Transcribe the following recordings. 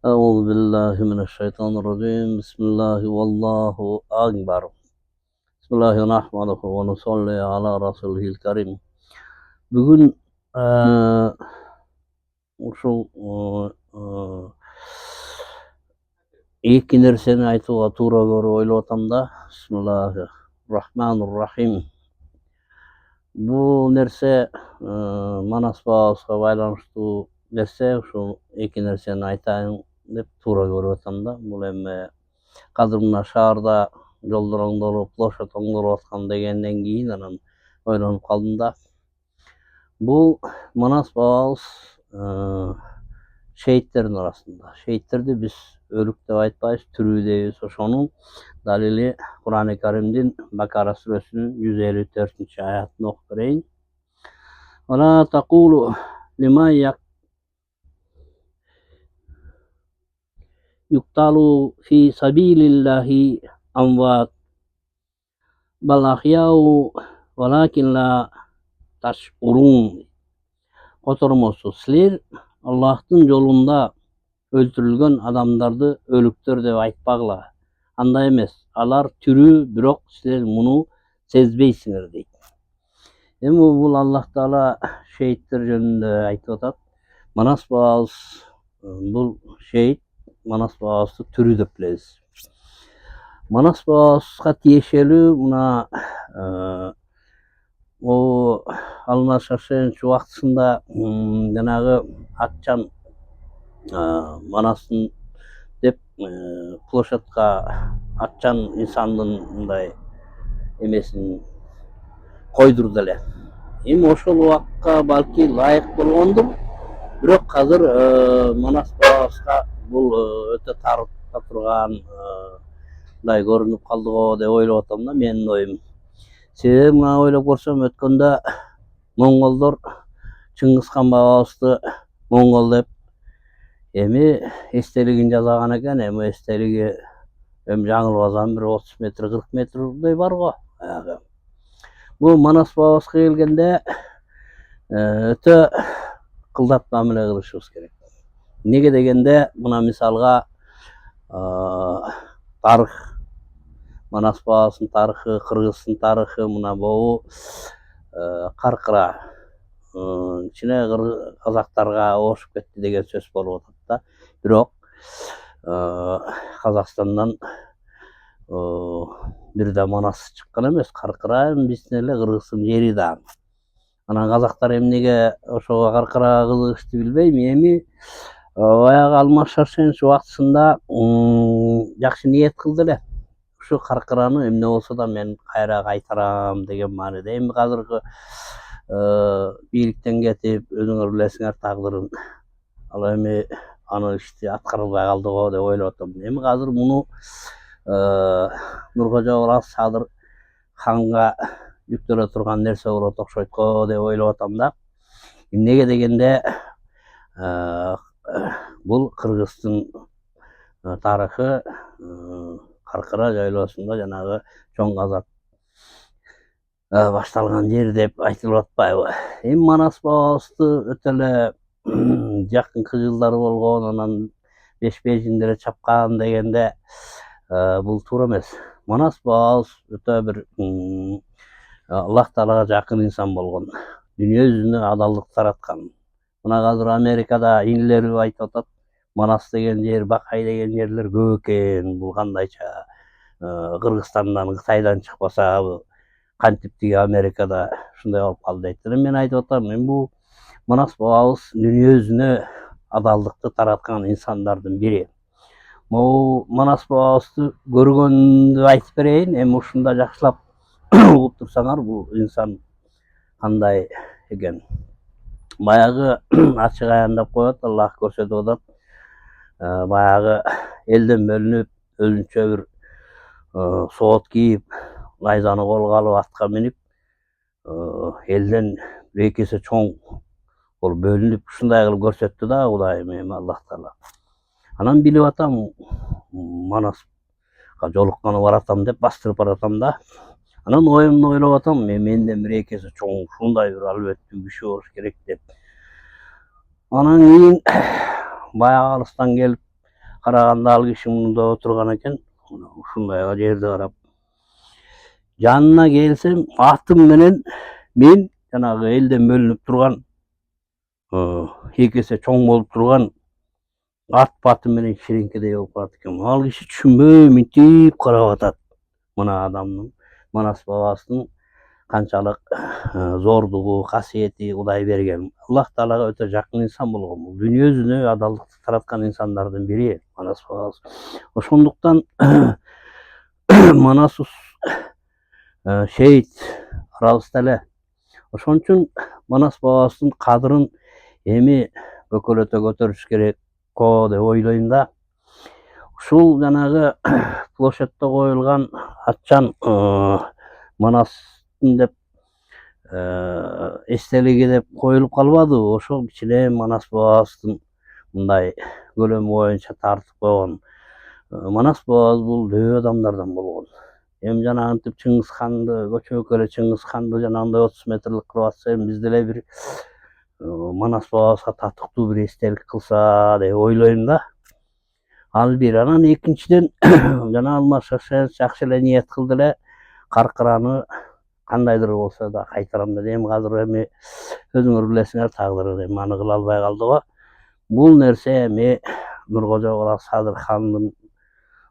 أعوذ بالله من الشيطان الرجيم بسم الله والله أكبر بسم الله نحمده ونصلي على رسوله الكريم. Бүгін ушул эки нерсени айтууга туура көрүп ойлоп атам да. Бисмиллахи рахманир рахим. Бул нерсе Манас бабабызга байланыштуу нерсе. Ушул эки нерсени айтайын деп туура көрүп атам да. Бул эми азыр мына шаарда жолдор оңдолуп, площадь оңдолуп аткан дегенден кийин анан ойлонуп калдым да. Бул Манас бабабыз шейттердин арасында. Шейттерди биз өлүк деп айтпайбыз, тирүү дейбиз. Ошонун далили Кур'ан-ы Каримдин Бакара сүрөсүнүн 154-аятын окуп берейин. Вала тaqulu liman yuqtalu fi sabilillahi amwat bal ahya'u walakin la tash'urun. Котормосу силер Аллахтын жолунда өлтүрүлгөн адамдарды өлүктөр деп айтпагыла. Андай эмес, алар тирүү, бирок силер муну сезбейсиңер дейт. Эми бул Аллах Таала шейиттер жөнүндө айтып атат. Манас бабабыз бул шейит, Манас бабабызды тирүү деп билебиз. Манас бабабызга тиешелүү мына Алма Шашевич убактысында жанагы Акчан Манасын деп площадка Акчан инсандын мындай эмесин койдурду эле. Эми ошол убакка балки лайык болгондур, бирок азыр Манас бабабызга бул өтө тарыпта турган мындай көрүнүп калды го деп ойлоп атам да, менин оюм. Себеби мына ойлоп көрсөм, өткөндө монголдор Чыңгызхан бабабызды монгол деп эми эстелигин жасаган экен. Эми эстелиги эми жаңылбасам бир 30 метр 40 метрдей бар го. Бул Манас бабабызга келгенде өтө кылдат мамиле кылышыбыз керек. Неге дегенде, мына мисалга тарых, Манас бабабыздын тарыхы, Кыргыздын тарыхы, мына могу каркыра кичине казактарга ошуп кетти деген сөз болуп атат да. Бирок Казакстандан бир да Манас чыккан эмес, каркыра биздин эле Кыргыздын жери да. Анан казактар эмнеге ошого каркырага кызыгышты билбейм. Эми баягы Алмаз Шаршенович убактысында жакшы ниет кылды эле. Ушу каркыраны эмне болсо да мен кайра кайтарам деген мааниде. Эми азыркы бийликтен кетип, өзүңөр билесиңер тагдырын. Ал эми аны ишти аткарылбай калды го деп ойлоп атам. Эми азыр муну Нуркожо Ораз Садыр ханга жүктөлө турган нерсе болот окшойт го деп ойлоп атам да. Эмнеге дегенде, бул Кыргыздын тарыхы каркыра жайлоосунда жанагы чоң казак башталган жер деп айтылып атпайбы. Эми Манас бабабызды өтө эле жакынкы жылдары болгон, анан беш-бежиндере эле чапкан дегенде бул туура эмес. Манас бабабыз өтө бир Аллах Таалага жакын инсан болгон, дүйнө жүзүнө адалдык тараткан. Мына азыр Америкада инилери айтып атат, Манас деген жер, Бакай деген жерлер көп экен. Бул кандайча Кыргызстандан, Кытайдан чыкпаса кантип тиги Америкада ушундай болуп калды дейт. Мен айтып атам, эми бул Манас бабабыз дүйнө жүзүнө адалдыкты тараткан инсандардын бири. Могу Манас бабабызды көргөндү айтып берейин. Эми ушунда жакшылап угуп турсаңар, бул инсан кандай экен. Баягы ачык аяндап коет, Аллах көрсөтүп атат. Баягы элден бөлүнүп, өзүнчө бир соот кийип, найзаны колго алып, атка минип, элден бир эки эсе чоң болуп бөлүнүп, ушундай кылып көрсөттү да Кудайым, эми Аллах Таала. Анан билип атам, Манаска жолукканы баратам деп бастырып баратам да. Анан оюмду ойлоп атам, менден бир эки эсе чоң ушундай бир албеттүү киши болуш керек деп. Анан кийин баягы алыстан келип караганда ал киши мында отурган экен. Ушундайга жерди карап жанына келсем атым менен мен жанагы элден бөлүнүп турган эки эсе чоң болуп турган ат баты менен ширенгедей болуп калат экенмин. Ал киши түшүнбөй мынтип карап атат мына адамдын, Манас бабасынын канчалык зордугу, касиети Кудай берген. Аллах Таалага өтө жакын инсан болгон. Бул дүйнө жүзүнө адалдыкты тараткан инсандардын бири Манас бабабыз. Ошондуктан Манас шейит арабызда эле. Ошон үчүн Манас бабабыздын кадырын эми көкөлөтө көтөрүш керек деп ойлойм да. Ушул жанагы площадьта коюлган атчан Манастын деп эстелиги деп коюлуп калбадыбы? Ошол кичине Манас бабабыздын мындай көлөмү боюнча тартып койгон. Манас бабабыз бул дөбө адамдардан болгон. Эми жанагынтип Чыңгыз ханды, көчөбүккө эле Чыңгыз ханды жанагындай 30 метрлик кылып атса, эми биз деле бир Манас бабабызга татыктуу бир эстелик кылса деп ойлойм да. Ал бир. Анан экинчиден жана Алмаз жакшы эле ниет кылды эле каркыраны кандайдыр болсо да кайтарам деди. Эми азыр өзүңөр билесиңер, тагдыры эми аны кыла албай калды го. Бул нерсе эми Нуркожо Кара Садыр хандын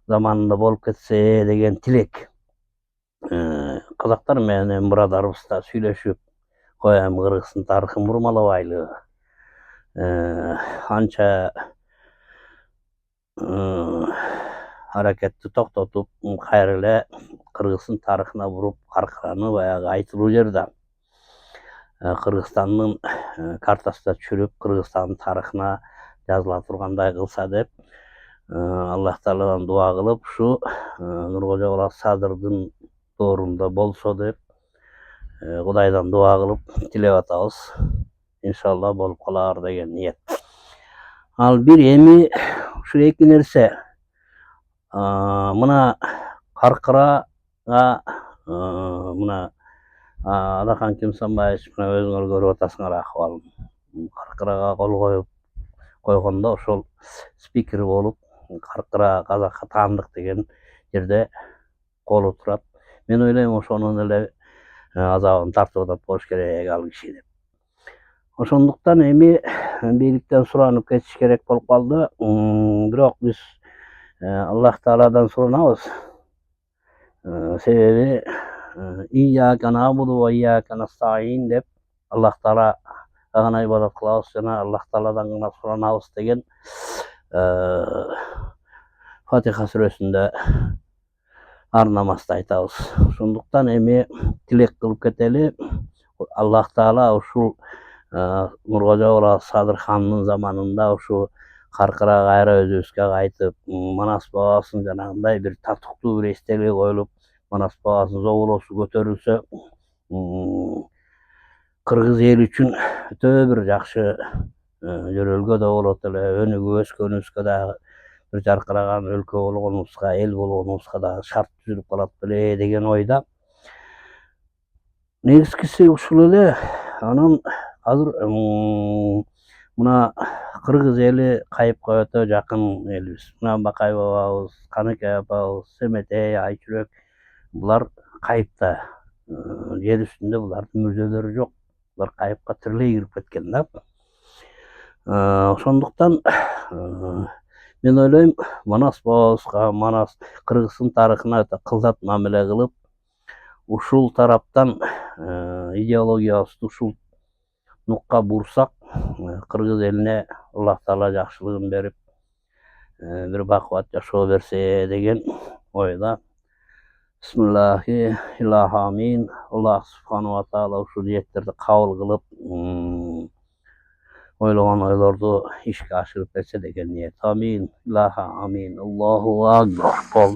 заманында болуп кетсе деген тилек. Казактар менен бурадарыбыз да сүйлөшүп, коем Кыргыздын тарыхын бурмалабайлы. Анча аракетти токтотуп, кайра эле Кыргыздын тарыхына буруп, каркыраны баягы айтылуу жерде Кыргызстандын картасына түшүрүп, Кыргызстандын тарыхына жазыла тургандай кылса деп Аллах Тааладан дуа кылып, ушу Нуркожо Кара Садырдын доорунда болсо деп Кудайдан дуа кылып тилеп атабыз. Иншалла болуп калар деген ниет. Ал бир эми ушу эки нерсе. Мына каркырага мына Алахан Кимсанбаевич, мына өзүңөр көрүп атасыңар акыбалын. Каркырага кол коюп койгондо ошол спикер болуп, каркыра казакка таандык деген жерде колу турат. Мен ойлойм ошонун эле азабын тартып атат болуш керек ал киши деп. Ошондуктан эми бийликтен суранып кетиш керек болуп калды. Бирок биз Аллах Тааладан суранабыз. Себеби Iyyaке na'budu ve iyyake nestaîn деп Аллах Таала гана ибадат кылабыз жана Аллах Тааладан гана суранабыз деген Фатиха сүрөсүндө ар намазда айтабыз. Ошондуктан эми тилек кылып кетели. Аллах Таала ушул Нуркожо Кара Садыр хандын заманында ушу каркыра кайра өзүбүзгө кайтып, Манас бабабыздын жанагындай бир татыктуу бир эстелиги коюлуп, Манас бабабыздын зоболосу көтөрүлсө, кыргыз эли үчүн өтө бир жакшы жөрөлгө да болот эле, өнүгүп өскөнүбүзгө дагы бир жаркыраган өлкө болгонубузга, эл болгонубузга дагы шарт түзүлүп калат беле деген ойда. Негизгиси ушул эле. Анан азыр мына кыргыз эли кайыпка өтө жакын элибиз. Мына Бакай бабабыз, Каныкей апабыз, Семетей, Айчүрөк булар кайыпта. Жер үстүндө булардын мүрзөлөрү жок. Булар кайыпка тирилей кирип кеткен да. Ошондуктан мен ойлойм, Манас бабабызга, Манас Кыргыздын тарыхына өтө кылдат мамиле кылып, ушул тараптан идеологиябызды ушул нукка бурсак, кыргыз элине Аллах Таала жакшылыгын берип, бир бакубат жашоо берсе деген ойда. Бисмиллахи илахи амин. Аллах Субхану ва Таала ушул ниеттерди кабыл кылып, ойлогон ойлорду ишке ашырып берсе деген ниет. Амин. Илахи амин. Аллаху акбар.